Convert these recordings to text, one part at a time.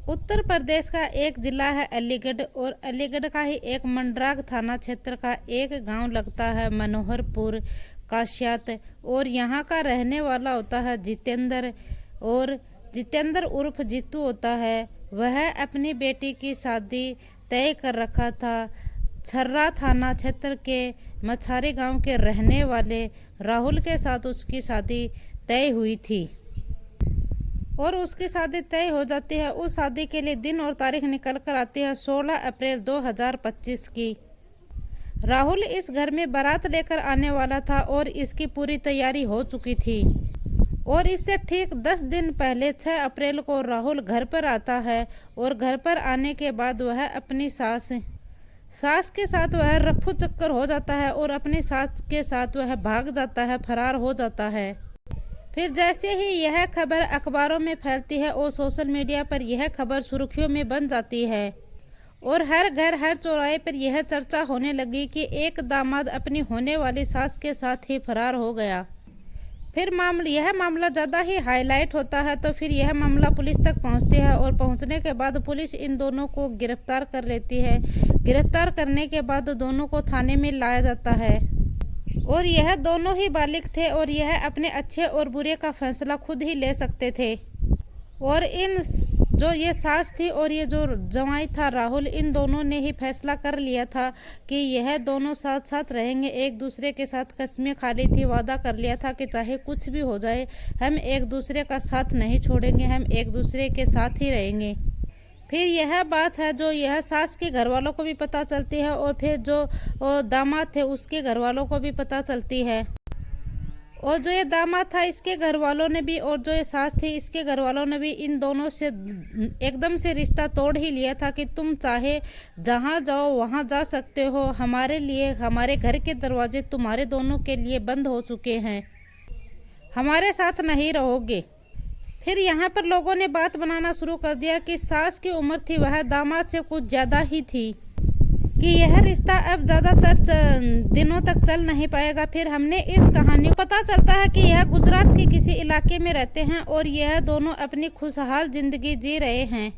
उत्तर प्रदेश का एक जिला है अलीगढ़ और अलीगढ़ का ही एक मंडराग थाना क्षेत्र का एक गांव लगता है मनोहरपुर काश्यात। और यहाँ का रहने वाला होता है जितेंद्र। और जितेंद्र उर्फ जीतू होता है। वह अपनी बेटी की शादी तय कर रखा था। छर्रा थाना क्षेत्र के मछारी गांव के रहने वाले राहुल के साथ उसकी शादी तय हुई थी और उसकी शादी तय हो जाती है। उस शादी के लिए दिन और तारीख निकल कर आती है 16 अप्रैल 2025 की। राहुल इस घर में बारात लेकर आने वाला था और इसकी पूरी तैयारी हो चुकी थी। और इससे ठीक 10 दिन पहले 6 अप्रैल को राहुल घर पर आता है और घर पर आने के बाद वह अपनी सास के साथ वह रफू चक्कर हो जाता है और अपनी सास के साथ वह भाग जाता है, फरार हो जाता है। फिर जैसे ही यह खबर अखबारों में फैलती है और सोशल मीडिया पर यह खबर सुर्खियों में बन जाती है और हर घर हर चौराहे पर यह चर्चा होने लगी कि एक दामाद अपनी होने वाली सास के साथ ही फरार हो गया। फिर यह मामला ज़्यादा ही हाईलाइट होता है तो फिर यह मामला पुलिस तक पहुंचती है और पहुंचने के बाद पुलिस इन दोनों को गिरफ्तार कर लेती है। गिरफ्तार करने के बाद दोनों को थाने में लाया जाता है और यह दोनों ही बालिग थे और यह अपने अच्छे और बुरे का फैसला खुद ही ले सकते थे। और जो ये सास थी और ये जो जवाई था राहुल, इन दोनों ने ही फैसला कर लिया था कि यह दोनों साथ साथ रहेंगे। एक दूसरे के साथ कस्में खा ली थी, वादा कर लिया था कि चाहे कुछ भी हो जाए हम एक दूसरे का साथ नहीं छोड़ेंगे, हम एक दूसरे के साथ ही रहेंगे। फिर यह बात है जो यह सास के घर वालों को भी पता चलती है और फिर जो दामाद थे उसके घर वालों को भी पता चलती है। और जो ये दामाद था इसके घर वालों ने भी और जो ये सास थी इसके घर वालों ने भी इन दोनों से एकदम से रिश्ता तोड़ ही लिया था कि तुम चाहे जहाँ जाओ वहाँ जा सकते हो, हमारे लिए हमारे घर के दरवाजे तुम्हारे दोनों के लिए बंद हो चुके हैं, हमारे साथ नहीं रहोगे। फिर यहाँ पर लोगों ने बात बनाना शुरू कर दिया कि सास की उम्र थी वह दामाद से कुछ ज़्यादा ही थी, कि यह रिश्ता अब ज़्यादातर दिनों तक चल नहीं पाएगा। फिर हमने इस कहानी को पता चलता है कि यह गुजरात के किसी इलाके में रहते हैं और यह दोनों अपनी खुशहाल ज़िंदगी जी रहे हैं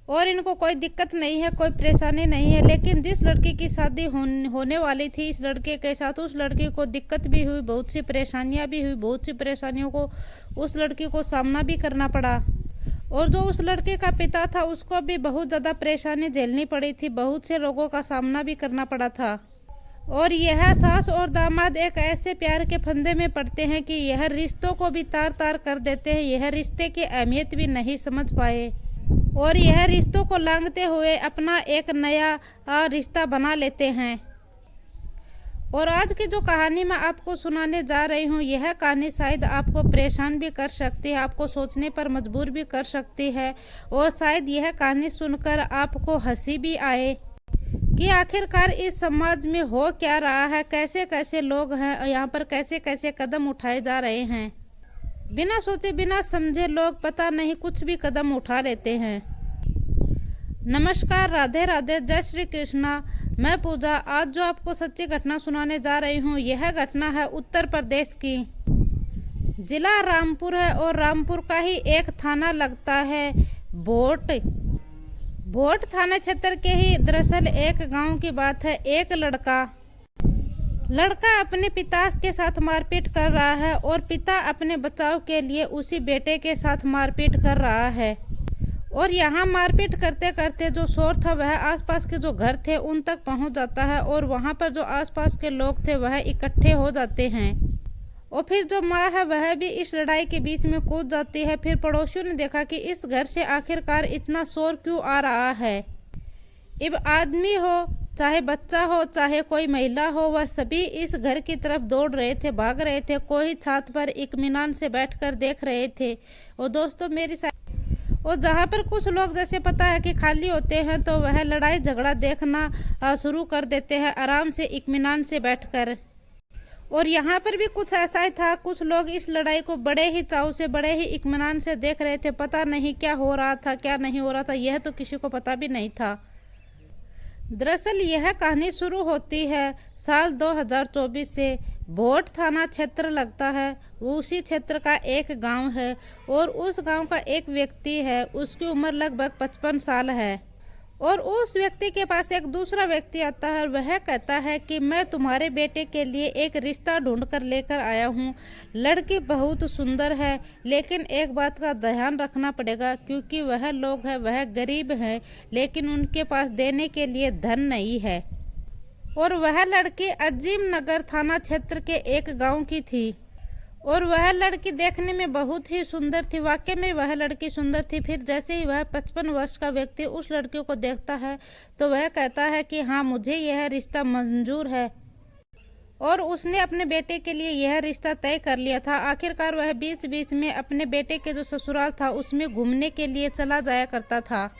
और इनको कोई दिक्कत नहीं है, कोई परेशानी नहीं है। लेकिन जिस लड़की की शादी होने वाली थी इस लड़के के साथ, उस लड़की को दिक्कत भी हुई, बहुत सी परेशानियां भी हुई, बहुत सी परेशानियों को उस लड़की को सामना भी करना पड़ा। और जो उस लड़के का पिता था उसको भी बहुत ज़्यादा परेशानी झेलनी पड़ी थी, बहुत से लोगों का सामना भी करना पड़ा था। और यह सास और दामाद एक ऐसे प्यार के फंदे में पड़ते हैं कि यह रिश्तों को भी तार तार कर देते हैं, यह रिश्ते की अहमियत भी नहीं समझ पाए और यह रिश्तों को लांघते हुए अपना एक नया रिश्ता बना लेते हैं। और आज की जो कहानी मैं आपको सुनाने जा रही हूँ यह कहानी शायद आपको परेशान भी कर सकती है, आपको सोचने पर मजबूर भी कर सकती है और शायद यह कहानी सुनकर आपको हंसी भी आए कि आखिरकार इस समाज में हो क्या रहा है, कैसे कैसे लोग हैं यहाँ पर, कैसे कैसे कदम उठाए जा रहे हैं। बिना सोचे बिना समझे लोग पता नहीं कुछ भी कदम उठा लेते हैं। नमस्कार, राधे राधे, जय श्री कृष्णा। मैं पूजा आज जो आपको सच्ची घटना सुनाने जा रही हूँ यह घटना है उत्तर प्रदेश की। जिला रामपुर है और रामपुर का ही एक थाना लगता है भोट थाना क्षेत्र के ही दरअसल एक गांव की बात है। एक लड़का अपने पिता के साथ मारपीट कर रहा है और पिता अपने बचाव के लिए उसी बेटे के साथ मारपीट कर रहा है। और यहाँ मारपीट करते करते जो शोर था वह आसपास के जो घर थे उन तक पहुँच जाता है और वहाँ पर जो आसपास के लोग थे वह इकट्ठे हो जाते हैं। और फिर जो माँ है वह भी इस लड़ाई के बीच में कूद जाती है। फिर पड़ोसियों ने देखा कि इस घर से आखिरकार इतना शोर क्यों आ रहा है। अब आदमी हो चाहे बच्चा हो चाहे कोई महिला हो वह सभी इस घर की तरफ दौड़ रहे थे, भाग रहे थे। कोई छत पर इत्मीनान से बैठकर देख रहे थे। और दोस्तों मेरी और जहाँ पर कुछ लोग जैसे पता है कि खाली होते हैं तो वह लड़ाई झगड़ा देखना शुरू कर देते हैं आराम से इत्मीनान से बैठकर। और यहाँ पर भी कुछ ऐसा ही था, कुछ लोग इस लड़ाई को बड़े ही चाव से बड़े ही इत्मीनान से देख रहे थे। पता नहीं क्या हो रहा था क्या नहीं हो रहा था यह तो किसी को पता भी नहीं था। दरअसल यह कहानी शुरू होती है साल 2024 से। भोट थाना क्षेत्र लगता है, उसी क्षेत्र का एक गांव है और उस गांव का एक व्यक्ति है, उसकी उम्र लगभग 55 साल है। और उस व्यक्ति के पास एक दूसरा व्यक्ति आता है और वह कहता है कि मैं तुम्हारे बेटे के लिए एक रिश्ता ढूंढ कर लेकर आया हूँ। लड़की बहुत सुंदर है, लेकिन एक बात का ध्यान रखना पड़ेगा क्योंकि वह लोग हैं वह गरीब हैं, लेकिन उनके पास देने के लिए धन नहीं है। और वह लड़की अजीम नगर थाना क्षेत्र के एक गाँव की थी और वह लड़की देखने में बहुत ही सुंदर थी। वाकई में वह लड़की सुंदर थी। फिर जैसे ही वह 55 वर्ष का व्यक्ति उस लड़की को देखता है तो वह कहता है कि हाँ, मुझे यह रिश्ता मंजूर है। और उसने अपने बेटे के लिए यह रिश्ता तय कर लिया था। आखिरकार वह बीच बीच में अपने बेटे के जो ससुराल था उसमें घूमने के लिए चला जाया करता था।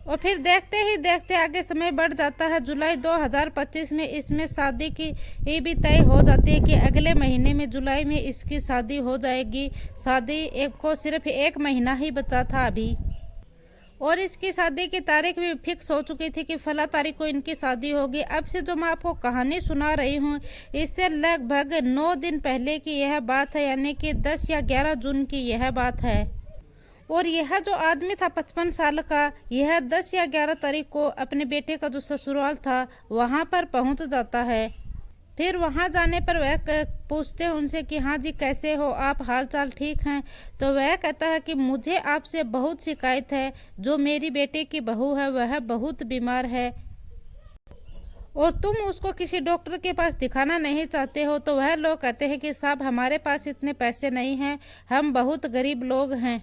और फिर देखते ही देखते आगे समय बढ़ जाता है। जुलाई 2025 में इसमें शादी की ये भी तय हो जाती है कि अगले महीने में जुलाई में इसकी शादी हो जाएगी। शादी को सिर्फ 1 महीना ही बचा था अभी, और इसकी शादी की तारीख भी फिक्स हो चुकी थी कि फला तारीख को इनकी शादी होगी। अब से जो मैं आपको कहानी सुना रही हूँ इससे लगभग 9 दिन पहले की यह बात है, यानी कि 10 या 11 जून की यह बात है। और यह जो आदमी था 55 साल का, यह 10 या 11 तारीख को अपने बेटे का जो ससुराल था वहां पर पहुंच जाता है। फिर वहां जाने पर वह पूछते हैं उनसे कि हाँ जी, कैसे हो आप, हाल चाल ठीक हैं? तो वह कहता है कि मुझे आपसे बहुत शिकायत है। जो मेरी बेटे की बहू है वह बहुत बीमार है और तुम उसको किसी डॉक्टर के पास दिखाना नहीं चाहते हो। तो वह लोग कहते हैं कि साहब, हमारे पास इतने पैसे नहीं हैं, हम बहुत गरीब लोग हैं।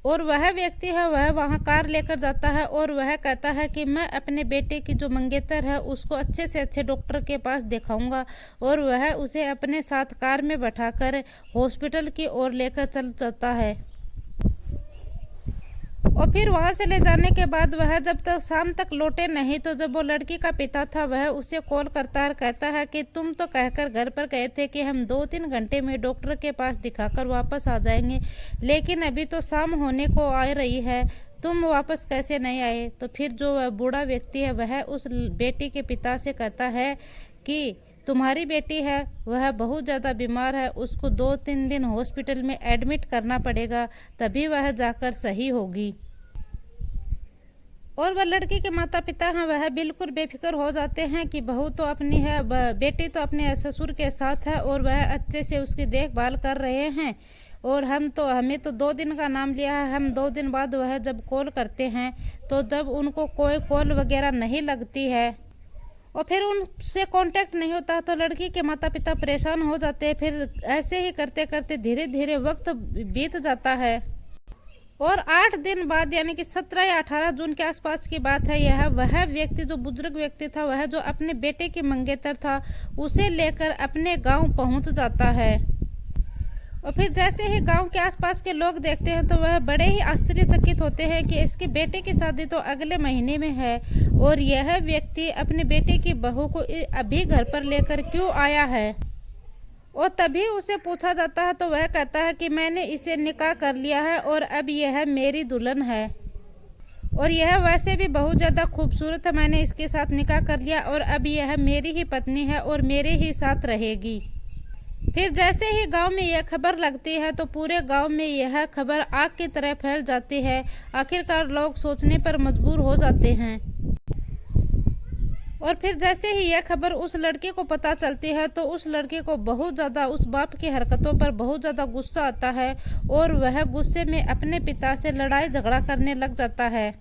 और वह व्यक्ति है वह वहां कार लेकर जाता है और वह कहता है कि मैं अपने बेटे की जो मंगेतर है उसको अच्छे से अच्छे डॉक्टर के पास दिखाऊंगा। और वह उसे अपने साथ कार में बैठाकर हॉस्पिटल की ओर लेकर चल जाता है। और फिर वहां से ले जाने के बाद वह जब तक शाम तक लौटे नहीं, तो जब वो लड़की का पिता था वह उसे कॉल करता है और कहता है कि तुम तो कहकर घर पर गए थे कि हम 2-3 घंटे में डॉक्टर के पास दिखाकर वापस आ जाएंगे, लेकिन अभी तो शाम होने को आ रही है, तुम वापस कैसे नहीं आए? तो फिर जो वह बूढ़ा व्यक्ति है वह उस बेटी के पिता से कहता है कि तुम्हारी बेटी है वह बहुत ज़्यादा बीमार है, उसको 2-3 दिन हॉस्पिटल में एडमिट करना पड़ेगा, तभी वह जाकर सही होगी। और वह लड़की के माता पिता हैं वह बिल्कुल बेफिक्र हो जाते हैं कि बहू तो अपनी है, बेटी तो अपने ससुर के साथ है और वह अच्छे से उसकी देखभाल कर रहे हैं। और हमें तो 2 दिन का नाम लिया है। हम 2 दिन बाद वह जब कॉल करते हैं तो जब उनको कोई कॉल वगैरह नहीं लगती है और फिर उनसे कांटेक्ट नहीं होता तो लड़की के माता पिता परेशान हो जाते हैं। फिर ऐसे ही करते करते धीरे धीरे वक्त बीत जाता है और 8 दिन बाद यानी कि 17 या 18 जून के आसपास की बात है, यह वह व्यक्ति जो बुजुर्ग व्यक्ति था वह जो अपने बेटे के मंगेतर था उसे लेकर अपने गांव पहुंच जाता है। और फिर जैसे ही गांव के आसपास के लोग देखते हैं तो वह बड़े ही आश्चर्यचकित होते हैं कि इसके बेटे की शादी तो अगले महीने में है और यह व्यक्ति अपने बेटे की बहू को अभी घर पर लेकर क्यों आया है। और तभी उसे पूछा जाता है तो वह कहता है कि मैंने इसे निकाह कर लिया है और अब यह मेरी दुल्हन है और यह वैसे भी बहुत ज़्यादा खूबसूरत है, मैंने इसके साथ निकाह कर लिया और अब यह मेरी ही पत्नी है और मेरे ही साथ रहेगी। फिर जैसे ही गांव में यह खबर लगती है तो पूरे गांव में यह खबर आग की तरह फैल जाती है। आखिरकार लोग सोचने पर मजबूर हो जाते हैं। और फिर जैसे ही यह खबर उस लड़के को पता चलती है तो उस लड़के को बहुत ज़्यादा उस बाप की हरकतों पर बहुत ज़्यादा गुस्सा आता है और वह गुस्से में अपने पिता से लड़ाई झगड़ा करने लग जाता है।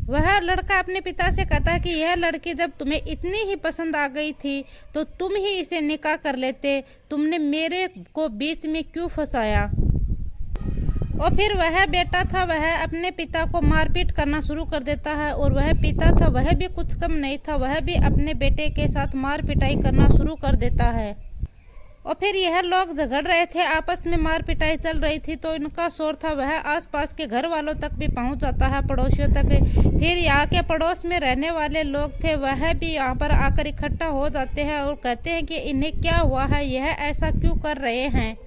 वह लड़का अपने पिता से कहता है कि यह लड़की जब तुम्हें इतनी ही पसंद आ गई थी तो तुम ही इसे निकाह कर लेते, तुमने मेरे को बीच में क्यों फंसाया। और फिर वह बेटा था वह अपने पिता को मारपीट करना शुरू कर देता है और वह पिता था वह भी कुछ कम नहीं था, वह भी अपने बेटे के साथ मार पिटाई करना शुरू कर देता है। और फिर यह लोग झगड़ रहे थे, आपस में मार पिटाई चल रही थी तो इनका शोर था वह आसपास के घर वालों तक भी पहुंच जाता है, पड़ोसियों तक। फिर यहाँ के पड़ोस में रहने वाले लोग थे वह भी यहाँ पर आकर इकट्ठा हो जाते हैं और कहते हैं कि इन्हें क्या हुआ है, यह ऐसा क्यों कर रहे हैं।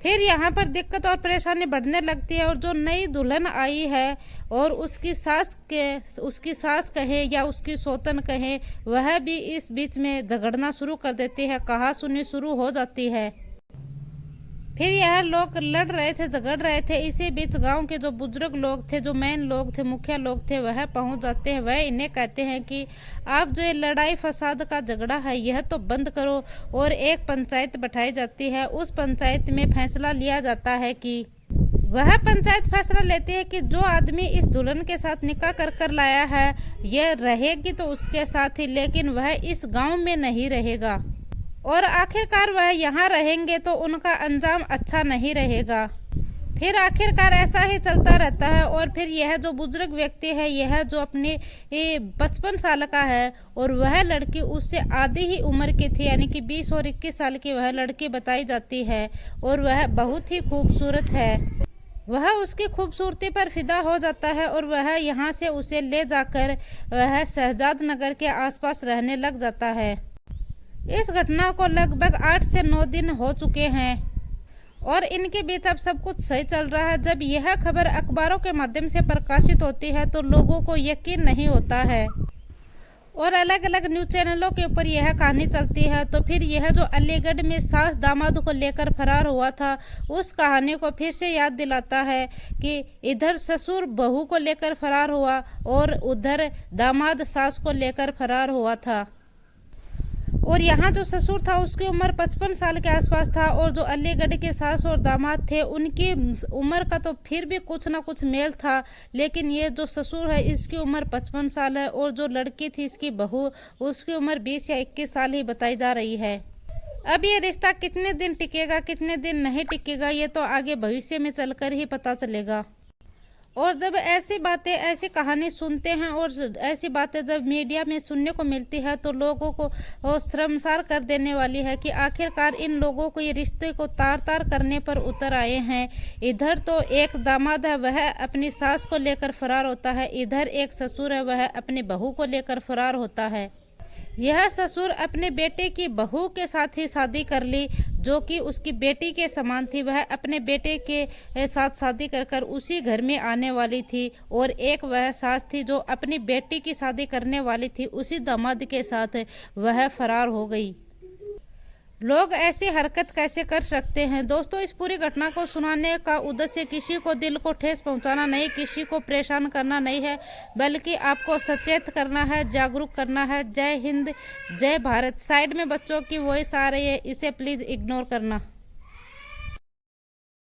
फिर यहाँ पर दिक्कत और परेशानी बढ़ने लगती है और जो नई दुल्हन आई है और उसकी सास कहे या उसकी सौतन कहे, वह भी इस बीच में झगड़ना शुरू कर देती है, कहासुनी शुरू हो जाती है। फिर यह लोग लड़ रहे थे, झगड़ रहे थे। इसी बीच गांव के जो बुजुर्ग लोग थे, जो मेन लोग थे, मुखिया लोग थे, वह पहुंच जाते हैं। वह इन्हें कहते हैं कि आप जो ये लड़ाई फसाद का झगड़ा है यह तो बंद करो। और एक पंचायत बैठाई जाती है। उस पंचायत में फैसला लिया जाता है कि वह पंचायत फैसला लेती है कि जो आदमी इस दुल्हन के साथ निकाह कर लाया है, यह रहेगी तो उसके साथ ही, लेकिन वह इस गाँव में नहीं रहेगा। और आखिरकार वह यहाँ रहेंगे तो उनका अंजाम अच्छा नहीं रहेगा। फिर आखिरकार ऐसा ही चलता रहता है। और फिर यह जो बुजुर्ग व्यक्ति है, यह जो अपने 55 साल का है और वह लड़की उससे आधी ही उम्र की थी, यानी कि 20 और 21 साल की वह लड़की बताई जाती है। और वह बहुत ही खूबसूरत है। वह उसकी खूबसूरती पर फिदा हो जाता है और वह यहाँ से उसे ले जाकर वह शहजाद नगर के आसपास रहने लग जाता है। इस घटना को लगभग 8 से 9 दिन हो चुके हैं और इनके बीच अब सब कुछ सही चल रहा है। जब यह खबर अखबारों के माध्यम से प्रकाशित होती है तो लोगों को यकीन नहीं होता है और अलग अलग न्यूज चैनलों के ऊपर यह कहानी चलती है। तो फिर यह जो अलीगढ़ में सास दामाद को लेकर फरार हुआ था, उस कहानी को फिर से याद दिलाता है कि इधर ससुर बहू को लेकर फरार हुआ और उधर दामाद सास को लेकर फरार हुआ था। और यहाँ जो ससुर था उसकी उम्र 55 साल के आसपास था और जो अलीगढ़ के सास और दामाद थे उनकी उम्र का तो फिर भी कुछ ना कुछ मेल था, लेकिन ये जो ससुर है इसकी उम्र 55 साल है और जो लड़की थी इसकी बहू, उसकी उम्र 20 या 21 साल ही बताई जा रही है। अब ये रिश्ता कितने दिन टिकेगा, कितने दिन नहीं टिकेगा, ये तो आगे भविष्य में चलकर ही पता चलेगा। और जब ऐसी बातें, ऐसी कहानी सुनते हैं और ऐसी बातें जब मीडिया में सुनने को मिलती है तो लोगों को शर्मसार कर देने वाली है कि आखिरकार इन लोगों को ये रिश्ते को तार तार करने पर उतर आए हैं। इधर तो एक दामाद है, वह अपनी सास को लेकर फरार होता है, इधर एक ससुर है, वह अपनी बहू को लेकर फरार होता है। यह ससुर अपने बेटे की बहू के साथ ही शादी कर ली, जो कि उसकी बेटी के समान थी। वह अपने बेटे के साथ शादी कर उसी घर में आने वाली थी। और एक वह सास थी जो अपनी बेटी की शादी करने वाली थी, उसी दामाद के साथ वह फरार हो गई। लोग ऐसी हरकत कैसे कर सकते हैं। दोस्तों, इस पूरी घटना को सुनाने का उद्देश्य किसी को दिल को ठेस पहुंचाना नहीं, किसी को परेशान करना नहीं है, बल्कि आपको सचेत करना है, जागरूक करना है। जय हिंद, जय भारत। साइड में बच्चों की वॉइस आ रही है, इसे प्लीज इग्नोर करना।